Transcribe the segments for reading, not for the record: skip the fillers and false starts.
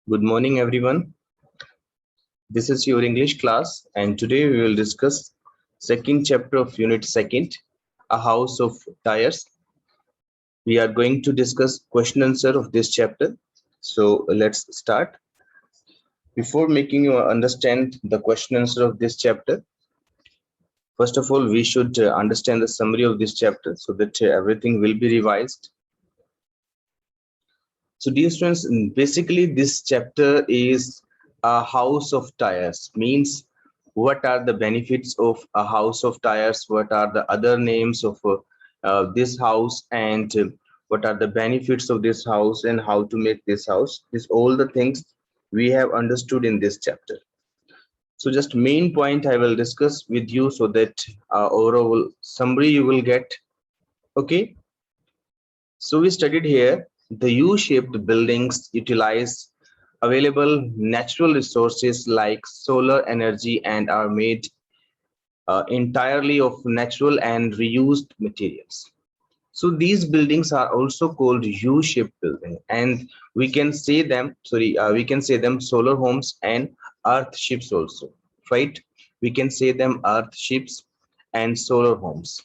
Good morning, everyone. This is your English class, and today we will discuss second chapter of Unit Second, A House of Tires. We are going to discuss question answer of this chapter. So let's start. Before making you understand the question answer of this chapter, first of all, we should understand the summary of this chapter so that everything will be revised. So, dear students, basically this chapter is a house of tires. Means what are the benefits of a house of tires? What are the other names of this house, and what are the benefits of this house, and how to make this house? This all the things we have understood in this chapter. So, just main point I will discuss with you so that overall summary you will get. Okay. So we studied here the U-shaped buildings utilize available natural resources like solar energy and are made entirely of natural and reused materials. So these buildings are also called U-shaped building, and we can say them solar homes and earth ships also, right? We can say them earth ships and solar homes.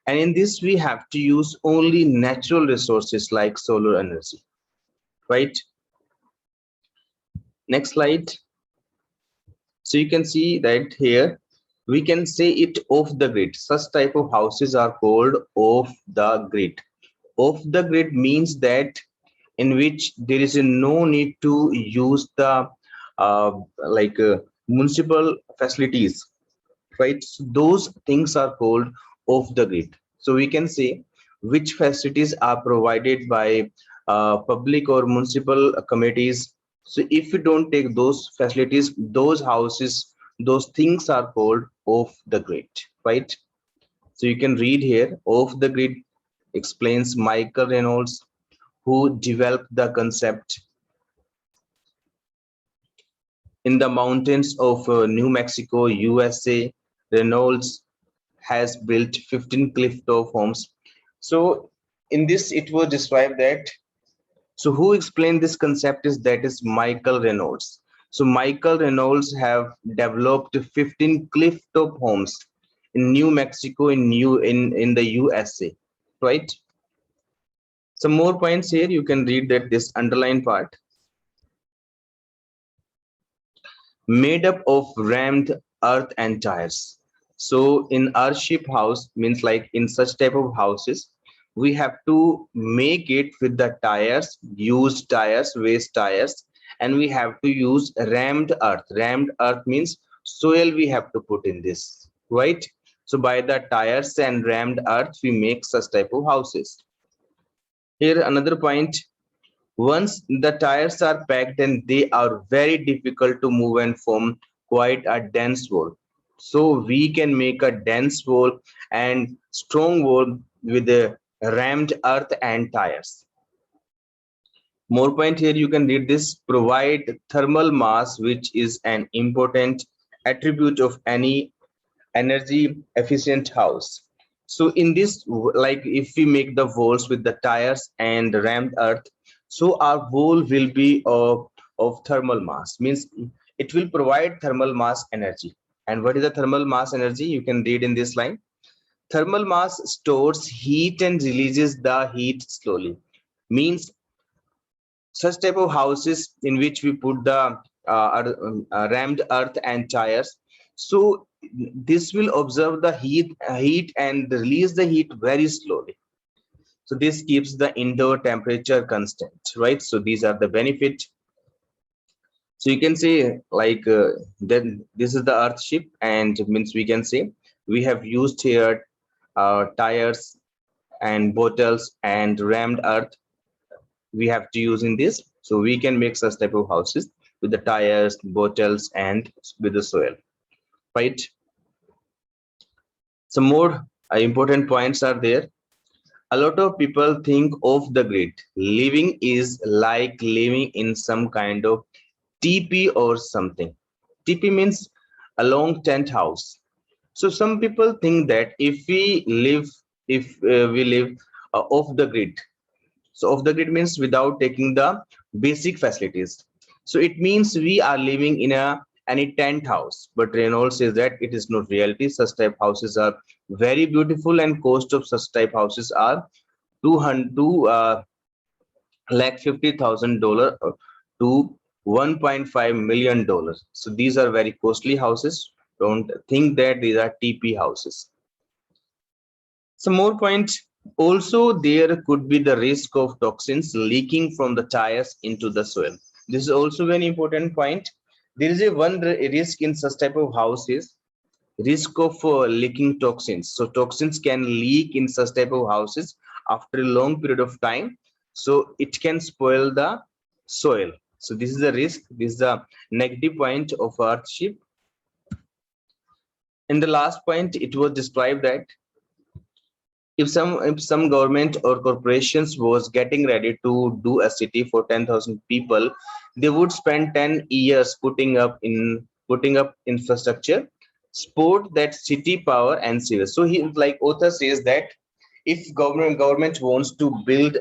And in this, we have to use only natural resources like solar energy, right? Next slide. So you can see that here we can say it off the grid. Such type of houses are called off the grid. Off the grid means that in which there is no need to use the uh, like uh, municipal facilities, right? So those things are called off the grid. So we can say which facilities are provided by public or municipal committees. So if you don't take those facilities, those houses, those things are called off the grid, right? So you can read here, off the grid explains Michael Reynolds, who developed the concept in the mountains of New Mexico, USA. Reynolds has built 15 cliff-top homes. So in this, it was described that. So who explained this concept is Michael Reynolds. So Michael Reynolds have developed 15 cliff-top homes in New Mexico in the USA, right? Some more points here. You can read that this underline part made up of rammed earth and tires. So in our ship house means like in such type of houses, we have to make it with the tires, used tires, waste tires, and we have to use rammed earth. Rammed earth means soil we have to put in this, right? So by the tires and rammed earth, we make such type of houses. Here another point, once the tires are packed and they are very difficult to move and form quite a dense wall. So we can make a dense wall and strong wall with the rammed earth and tires. More point here, you can read this, provide thermal mass, which is an important attribute of any energy efficient house. So in this, like if we make the walls with the tires and rammed earth, so our wall will be of thermal mass, means it will provide thermal mass energy. And what is the thermal mass energy? You can read in this line, thermal mass stores heat and releases the heat slowly. Means such type of houses in which we put the rammed earth and tires, so this will observe the heat and release the heat very slowly. So this keeps the indoor temperature constant, right? So these are the benefits. So you can say like then this is the earth ship, and means we can say we have used here tires and bottles and rammed earth we have to use in this, so we can make such type of houses with the tires, bottles, and with the soil, right? Some more important points are there. A lot of people think of the grid living is like living in some kind of TP or something. TP means a long tent house. So some people think that if we live off the grid. So off the grid means without taking the basic facilities. So it means we are living in any tent house, but Reynolds says that it is not reality. Such type houses are very beautiful, and cost of such type houses are 200 lakh $50,000 to $1.5 million. So these are very costly houses. Don't think that these are TP houses. Some more points. Also, there could be the risk of toxins leaking from the tires into the soil. This is also very important point. There is a one risk in such type of houses, risk of leaking toxins. So toxins can leak in such type of houses after a long period of time. So it can spoil the soil. So this is the risk. This is the negative point of earthship. In the last point, it was described that if some government or corporations was getting ready to do a city for 10,000 people, they would spend 10 years putting up infrastructure, support that city power and sewage. So he, like author says, that if government wants to build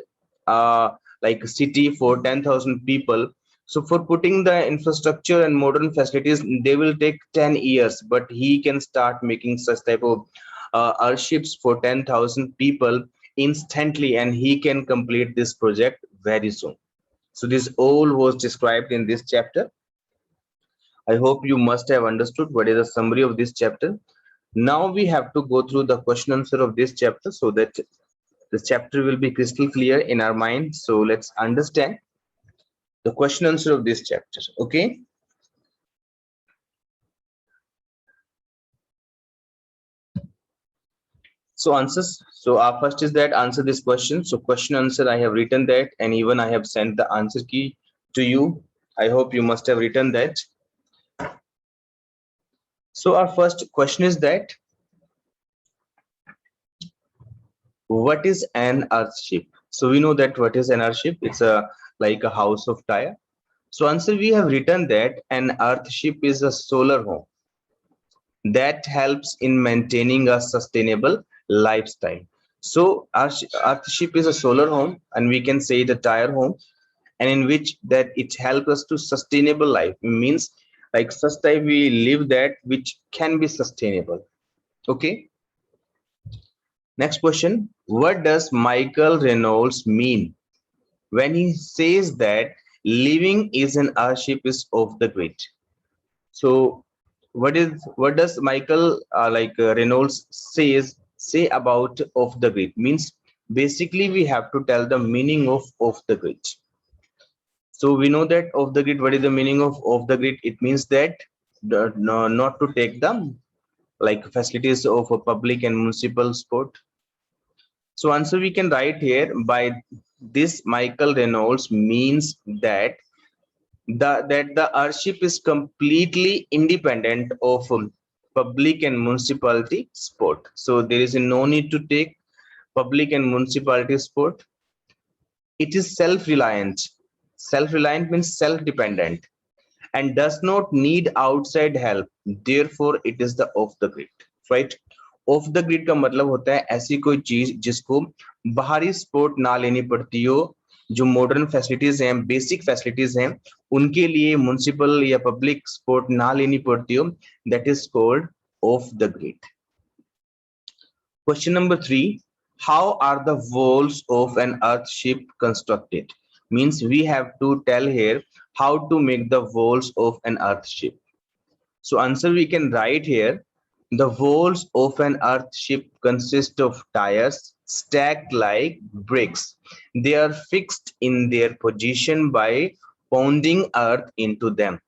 uh like a city for 10,000 people, so for putting the infrastructure and modern facilities, they will take 10 years, but he can start making such type of airships for 10,000 people instantly, and he can complete this project very soon. So this all was described in this chapter. I hope you must have understood what is the summary of this chapter. Now we have to go through the question answer of this chapter so that the chapter will be crystal clear in our mind. So let's understand the question answer of this chapter. Okay. So answers. So our first is that answer this question. So question answer, I have written that, and even I have sent the answer key to you. I hope you must have written that. So our first question is that what is an earthship? So we know that what is an earthship? It's a like a house of tire. So answer, we have written that an earthship is a solar home that helps in maintaining a sustainable lifestyle. So our earthship is a solar home, and we can say the tire home, and in which that it helps us to sustainable life. Means like such type we live that which can be sustainable. Okay. Next question. What does Michael Reynolds mean when he says that living is an earthship is off the grid? So what does Michael Reynolds say about off the grid? Means basically we have to tell the meaning of off the grid. So we know that off the grid, what is the meaning of off the grid? It means that no, not to take the like facilities of a public and municipal sport. So answer we can write here by this Michael Reynolds means that the earthship is completely independent of public and municipality sport. So there is no need to take public and municipality sport. It is self-reliant. Self-reliant means self-dependent and does not need outside help. Therefore, it is the off the grid, right? Of the grid का मतलब होता है ऐसी कोई चीज जिसको बाहरी support ना लेनी पड़ती हो, जो मॉडर्न फैसिलिटीज हैं, बेसिक फैसिलिटीज हैं, उनके लिए म्युनिसिपल या पब्लिक सपोर्ट ना लेनी पड़ती हो, that is called off the grid. Question number 3. How are the walls of an earthship constructed? Means we have to tell here how to make the walls of an earthship. So answer we can write here. The walls of an earthship consist of tires stacked like bricks. They are fixed in their position by pounding earth into them.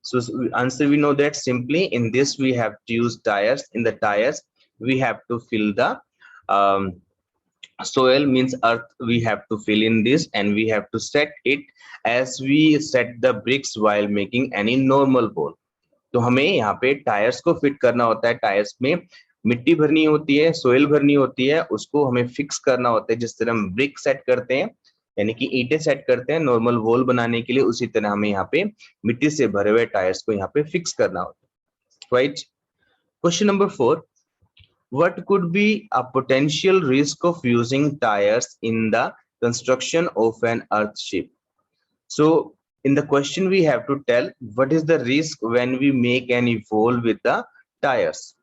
So answer we know that simply in this we have to use tires. In the tires we have to fill the soil, means earth we have to fill in this, and we have to set it as we set the bricks while making any normal wall. तो हमें यहाँ पे tyres को fit करना होता है, tyres में मिट्टी भरनी होती है, सोइल भरनी होती है, उसको हमें फिक्स करना होता है. जिस तरह हम ब्रिक सेट करते हैं यानी कि ईंटें सेट करते हैं नॉर्मल वॉल बनाने के लिए, उसी तरह हमें यहाँ पे मिट्टी से भरे हुए टायर्स को यहाँ पे फिक्स करना होता है, right? Question number 4. What could be a potential risk of using tires in the construction of an earthship? So in the question we have to tell what is the risk when we make an evolve with the tires.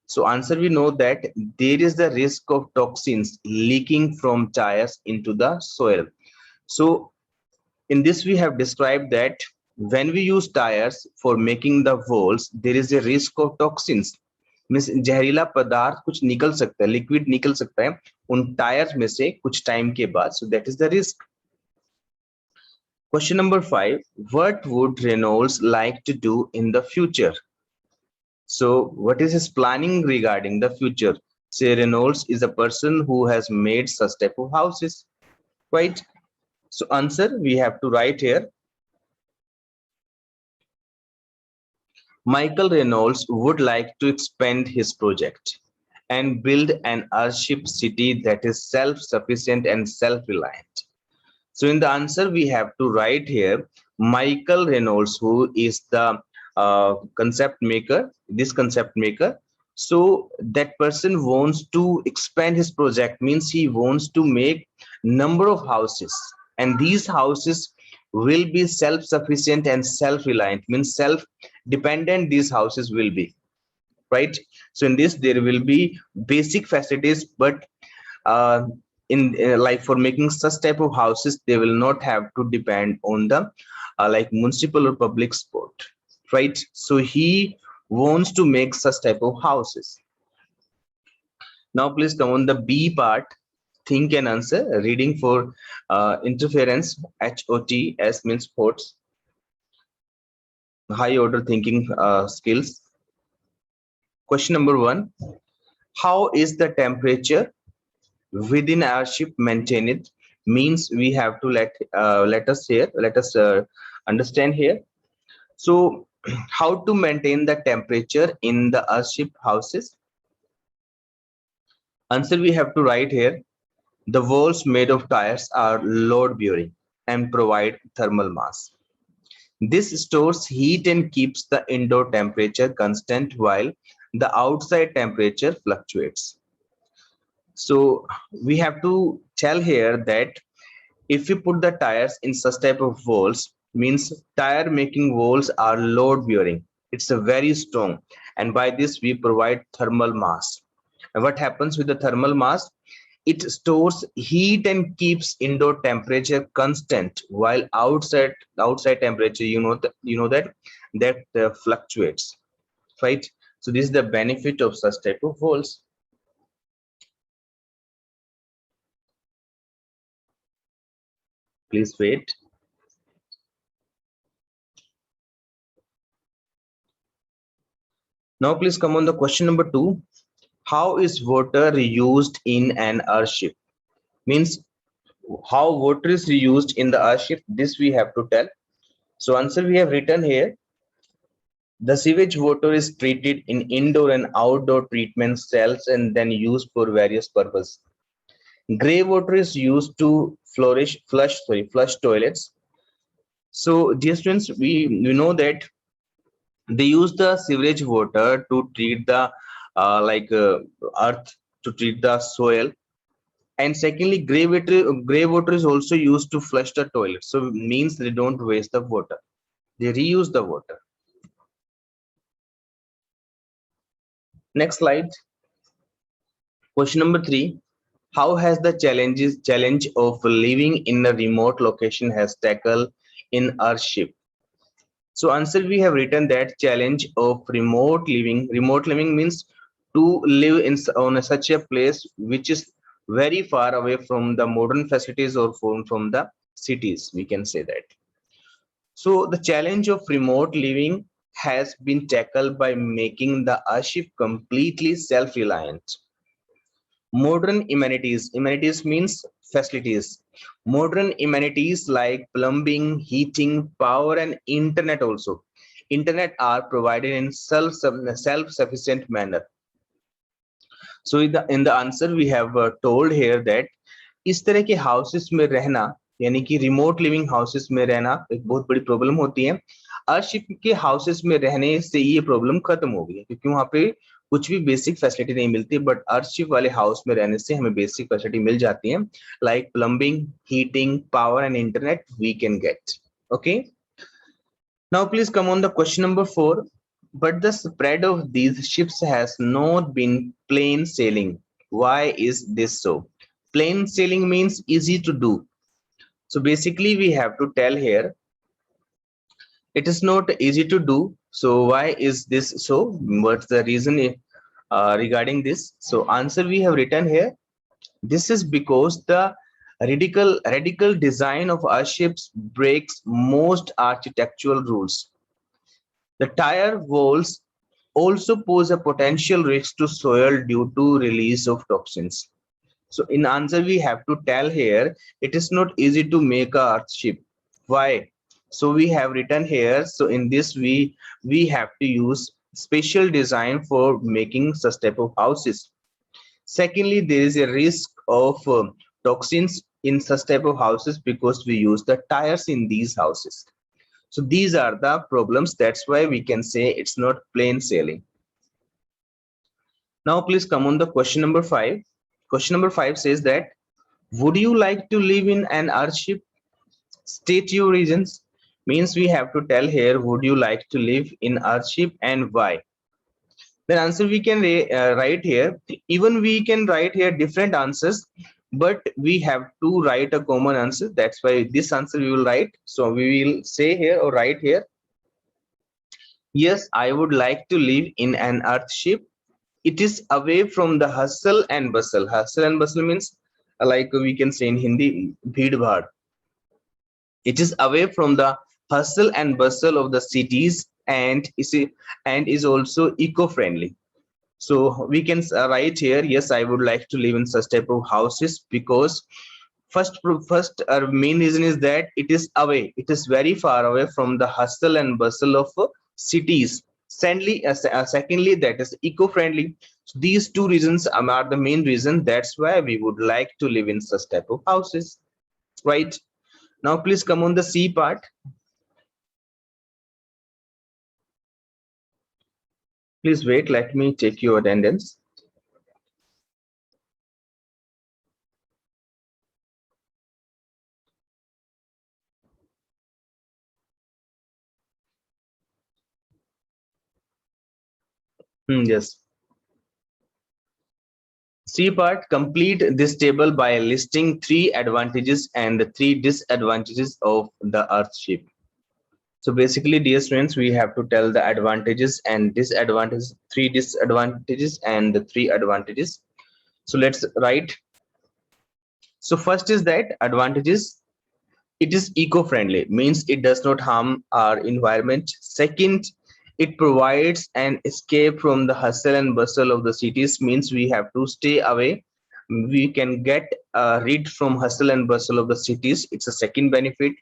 So answer, we know that there is the risk of toxins leaking from tires into the soil. So in this we have described that when we use tires for making the walls, there is a risk of toxins, means जहरीला पदार्थ कुछ निकल सकता है, liquid निकल सकता है उन टायर्स में से कुछ टाइम के बाद. So that is the risk. Question number 5. What would Reynolds like to do in the future? So what is his planning regarding the future? Say Reynolds is a person who has made such type of houses, right? So answer we have to write here. Michael Reynolds would like to expand his project and build an earthship city that is self-sufficient and self-reliant. So in the answer, we have to write here Michael Reynolds, who is the concept maker, this concept maker. So that person wants to expand his project, means he wants to make number of houses, and these houses will be self-sufficient and self-reliant, means self-dependent these houses will be, right? So in this there will be basic facilities, but uh, in like for making such type of houses they will not have to depend on the like municipal or public support, right? So he wants to make such type of houses. Now please come on the B part, think and answer. Reading for interference, HOTS means sports, high order thinking skills. Question number 1. How is the temperature within our ship maintained? Means we have to let us understand here. So how to maintain the temperature in the earthship houses? Answer we have to write here. The walls made of tires are load bearing and provide thermal mass. This stores heat and keeps the indoor temperature constant while the outside temperature fluctuates. So we have to tell here that if we put the tires in such type of walls, means tire making walls are load bearing, it's a very strong, and by this we provide thermal mass. And what happens with the thermal mass? It stores heat and keeps indoor temperature constant while outside temperature, that fluctuates, right? So this is the benefit of such type of walls. Please wait. Now please come on the question number 2. How is water reused in an earthship? Means how water is reused in the earthship, this we have to tell. So answer we have written here. The sewage water is treated in indoor and outdoor treatment cells and then used for various purposes. Grey water is used to flush toilets. So dear students, we know that they use the sewage water to treat the earth, to treat the soil. And secondly, gray water is also used to flush the toilet. So it means they don't waste the water, they reuse the water. Next slide. Question number 3. How has the challenge of living in a remote location has tackled in earthship? So answer we have written that challenge of remote living means to live in such a place which is very far away from the modern facilities or from the cities, we can say that. So the challenge of remote living has been tackled by making the earthship completely self-reliant. Modern amenities means facilities. Modern amenities like plumbing, heating, power, and internet also. Internet are provided in self-sufficient manner. So in the answer we have told here that इस तरह के houses में रहना, यानी कि remote living houses में रहना एक बहुत बड़ी प्रॉब्लम होती है. अर्शिप के हाउसेस में रहने से ये प्रॉब्लम खत्म हो गई है, क्योंकि वहां पे कुछ भी बेसिक फैसिलिटी नहीं मिलती, बट अर्शिप वाले हाउस में रहने से हमें बेसिक फैसिलिटी मिल जाती है, like plumbing, heating, power and internet we can get. Okay, Now please come on the question number 4. But the spread of these ships has not been plain sailing. Why is this so? Plain sailing means easy to do. So basically we have to tell here it is not easy to do. So why is this so? What's the reason regarding this? So answer we have written here. This is because the radical design of our ships breaks most architectural rules. The tire walls also pose a potential risk to soil due to release of toxins. So in answer we have to tell here it is not easy to make a earth ship. Why? So we have written here, so in this we have to use special design for making such type of houses. Secondly, there is a risk of toxins in such type of houses because we use the tires in these houses. So these are the problems. That's why we can say it's not plain sailing. Now please come on the question number 5. Question number 5 says that would you like to live in an earthship? State your reasons. Means we have to tell here would you like to live in earthship and why. Then answer we can write here. Even we can write here different answers, but we have to write a common answer. That's why this answer we will write. So we will say here or write here, yes, I would like to live in an earthship. It is away from the hustle and bustle. Hustle and bustle means like we can say in Hindi, bheed bhaad. It is away from the hustle and bustle of the cities and is also eco-friendly. So we can write here, yes, I would like to live in such type of houses because first our main reason is that it is away, it is very far away from the hustle and bustle of cities. Secondly, that is eco-friendly. So these two reasons are the main reason. That's why we would like to live in such type of houses, right? Now please come on the C part. Please wait, let me take your attendance. Yes. C part, complete this table by listing 3 advantages and 3 disadvantages of the earthship. So basically, dear students, we have to tell the advantages and disadvantages, 3 disadvantages and the 3 advantages. So let's write. So first is that advantages, it is eco-friendly, means it does not harm our environment. Second, it provides an escape from the hustle and bustle of the cities, means we have to stay away. We can get rid from hustle and bustle of the cities. It's a second benefit.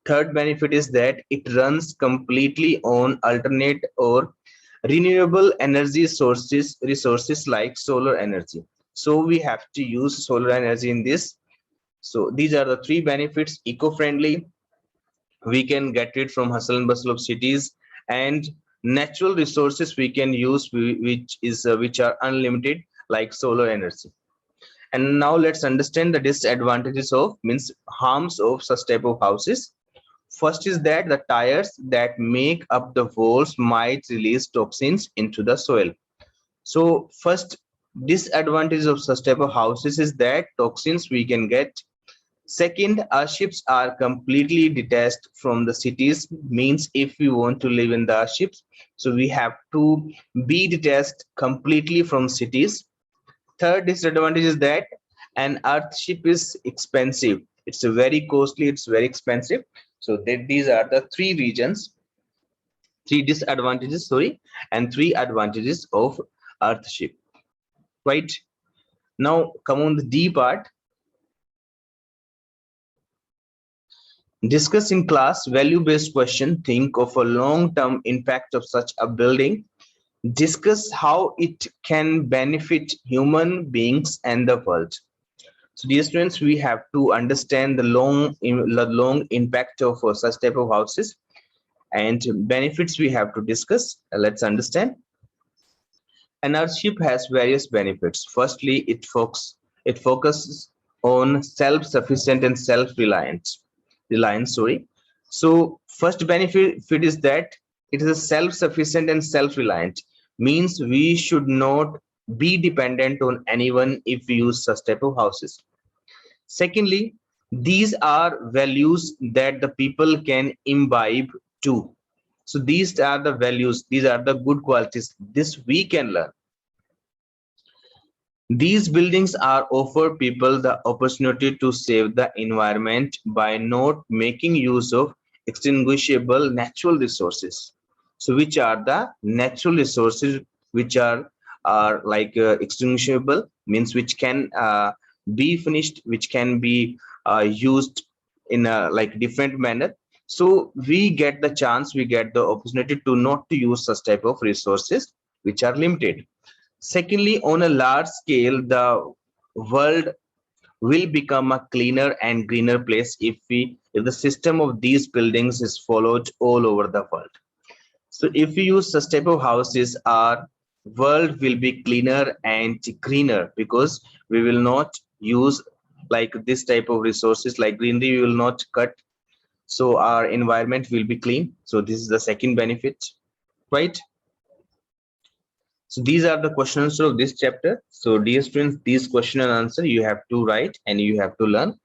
Third benefit is that it runs completely on alternate or renewable energy resources like solar energy. So we have to use solar energy in this. So these are the 3 benefits: eco-friendly, we can get it from hustle and bustle of cities, and natural resources we can use which are unlimited like solar energy. And now let's understand the disadvantages of means harms of such type of houses. First is that the tires that make up the walls might release toxins into the soil. So first disadvantage of such type of houses is that toxins we can get. Second, our ships are completely detached from the cities, means if we want to live in the ships, so we have to be detached completely from cities. Third disadvantage is that an earth ship is expensive. It's a very costly, it's very expensive. So these are the 3 regions, 3 disadvantages, sorry, and 3 advantages of earth ship, right? Now come on the D part. Discuss in class value-based question. Think of a long-term impact of such a building. Discuss how it can benefit human beings and the world. So dear students, we have to understand the long impact of such type of houses and benefits we have to discuss. Let's understand. An earthship has various benefits. Firstly, it focuses on self-sufficient and self-reliant. Reliance, sorry. So first benefit is that it is a self-sufficient and self-reliant, means we should not be dependent on anyone if we use such type of houses. Secondly, these are values that the people can imbibe too. So these are the values, these are the good qualities this we can learn. These buildings are offer people the opportunity to save the environment by not making use of extinguishable natural resources. So which are the natural resources which are like extinguishable, means which can be finished, which can be used in a like different manner. So we get the chance, we get the opportunity to not to use such type of resources which are limited. Secondly, on a large scale, the world will become a cleaner and greener place if the system of these buildings is followed all over the world. So if we use such type of houses, our world will be cleaner and greener, because we will not use like this type of resources like greenery, we will not cut. So our environment will be clean. So this is the second benefit, right? So these are the questions of this chapter. So dear students, these question and answer you have to write and you have to learn.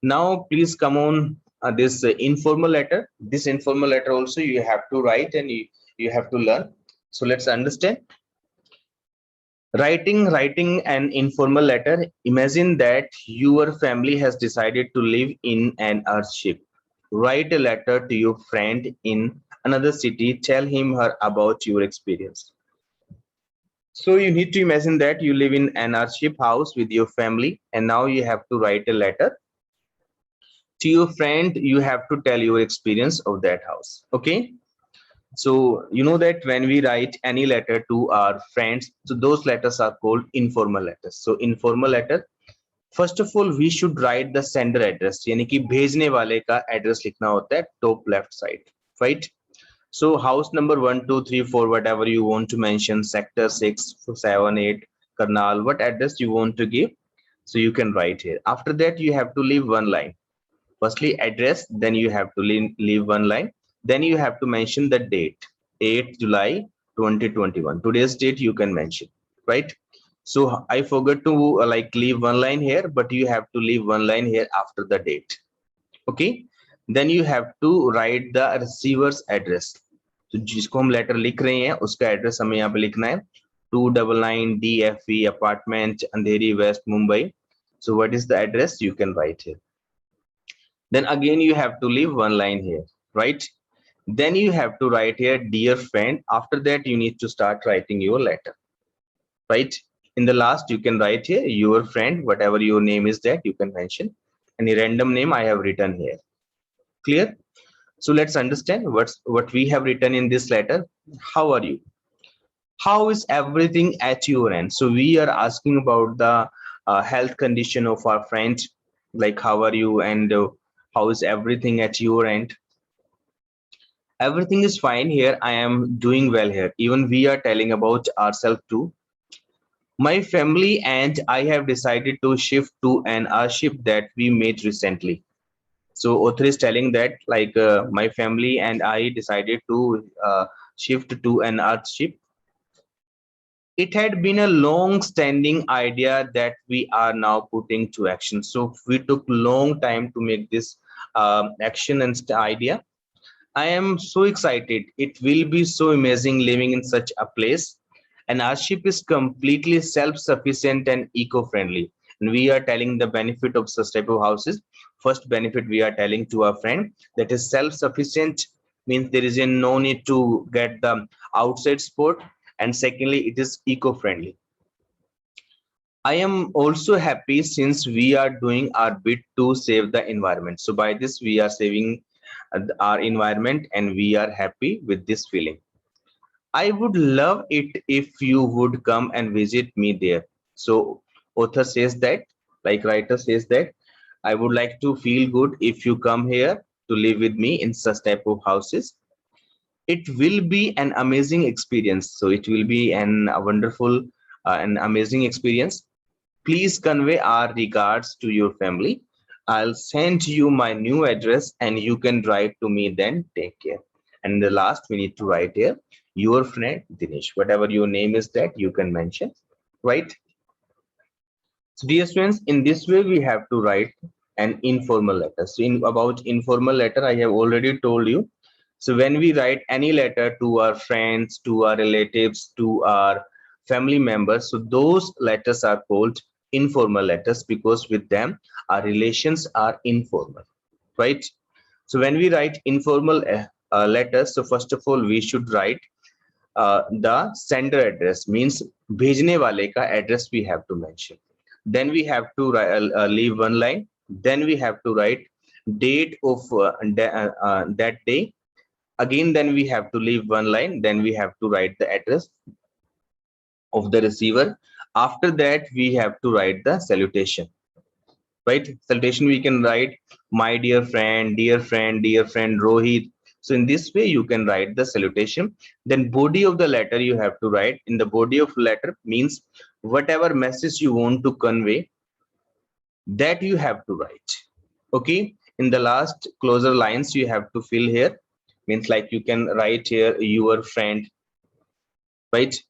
Now please come on this informal letter. This informal letter also you have to write and you have to learn. So let's understand. Writing an informal letter. Imagine that your family has decided to live in an earthship. Write a letter to your friend in another city. Tell him her about your experience. So you need to imagine that you live in an earthship house with your family, and now you have to write a letter to your friend. You have to tell your experience of that house. Okay. So you know that when we write any letter to our friends, so those letters are called informal letters. So informal letter, first of all, we should write the sender address. यानी कि भेजने वाले का address लिखना होता है top left side, right? So house number 1, 2, 3, 4, whatever you want to mention, sector 6, 7, 8, Karnal, what address you want to give. So you can write here. After that, you have to leave one line. Firstly, address, then you have to leave one line. Then you have to mention the date, 8 July 2021. Today's date you can mention, right? So I forgot to like leave one line here, but you have to leave one line here after the date. Okay. Then you have to write the receiver's address. तो जिसको हम letter लिख रहे हैं उसका address हमें यहाँ पे लिखना है 299 DFE apartment Andheri west Mumbai. So what is the address? You can write here. Then again you have to leave one line here, right? Then you have to write here dear friend. After that you need to start writing your letter, right? In the last you can write here your friend, whatever your name is that you can mention. Any random name I have written here. Clear? So let's understand what we have written in this letter. How are you? How is everything at your end? So we are asking about the health condition of our friend, like how are you, and how is everything at your end? Everything is fine here. I am doing well here. Even we are telling about ourselves too. My family and I have decided to shift to an airship that we made recently. So author is telling that like my family and I decided to shift to an earthship. It had been a long standing idea that we are now putting to action. So we took long time to make this action and idea. I am so excited. It will be so amazing living in such a place. And our ship is completely self-sufficient and eco-friendly. And we are telling the benefit of such type of houses. First benefit we are telling to our friend, that is self-sufficient, means there is no need to get the outside support. And secondly, it is eco-friendly. I am also happy since we are doing our bit to save the environment. So by this we are saving our environment and we are happy with this feeling. I would love it if you would come and visit me there. So author says that, like writer says that, I would like to feel good if you come here to live with me in such type of houses. It will be an amazing experience. So it will be a wonderful, an amazing experience. Please convey our regards to your family. I'll send you my new address and you can write to me then. Take care. And in the last, we need to write here, your friend Dinesh. Whatever your name is that you can mention, right? So dear students, in this way we have to write an informal letter. So in about informal letter, I have already told you. So when we write any letter to our friends, to our relatives, to our family members, so those letters are called informal letters because with them our relations are informal, right? So when we write informal letters, so first of all we should write the sender address, means भेजने वाले का address we have to mention. Then we have to leave one line. Then we have to write date of that day. Again, then we have to leave one line. Then we have to write the address of the receiver. After that, we have to write the salutation. Right? Salutation we can write my dear friend, dear friend, dear friend Rohit. So in this way, you can write the salutation. Then body of the letter you have to write. In the body of letter means whatever message you want to convey, that you have to write. Okay, in the last closer lines you have to fill here, means like you can write here your friend, right?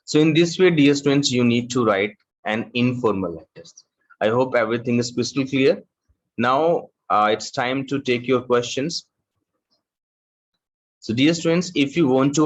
So in this way, dear students, you need to write an informal letters. I hope everything is crystal clear. Now it's time to take your questions. So dear students, if you want to